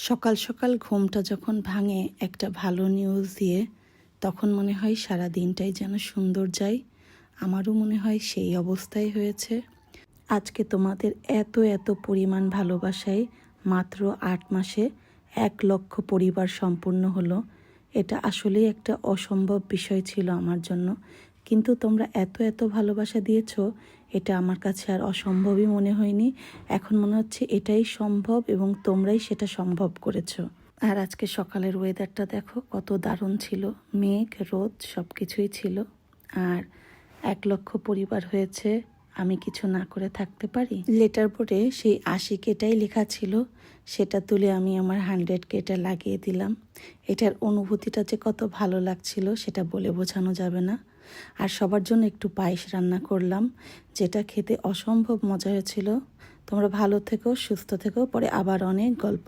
সকাল সকাল ঘুমটা যখন ভাঙে একটা ভালো নিউজ দিয়ে, তখন মনে হয় সারা দিনটাই যেন সুন্দর যায়। আমারও মনে হয় সেই অবস্থাই হয়েছে। আজকে তোমাদের এত এত পরিমাণ ভালোবাসায় মাত্র ৮ মাসে ১ লক্ষ পরিবার সম্পূর্ণ হলো। এটা আসলেই একটা অসম্ভব বিষয় ছিল আমার জন্য, কিন্তু তোমরা এত এত ভালোবাসা দিয়েছো, এটা আমার কাছে আর অসম্ভবই মনে হয়নি। এখন মনে হচ্ছে এটাই সম্ভব এবং তোমরাই সেটা সম্ভব করেছো। আর আজকে সকালের ওয়েদারটা দেখো কত দারুণ ছিল, মেঘ রোদ সব কিছুই ছিল। আর ১ লক্ষ পরিবার হয়েছে, আমি কিছু না করে থাকতে পারি? লেটার বোর্ডে সেই ৮০Kটাই লেখা ছিল, সেটা তুলে আমি আমার 100Kটা লাগিয়ে দিলাম। এটার অনুভূতিটা যে কত ভালো লাগছিল সেটা বলে বোঝানো যাবে না। আর সবার জন্য একটু পায়েস রান্না করলাম, যেটা খেতে অসম্ভব মজা হয়েছিল। তোমরা ভালো থেকো, সুস্থ থেকো, পরে আবার অনেক গল্প।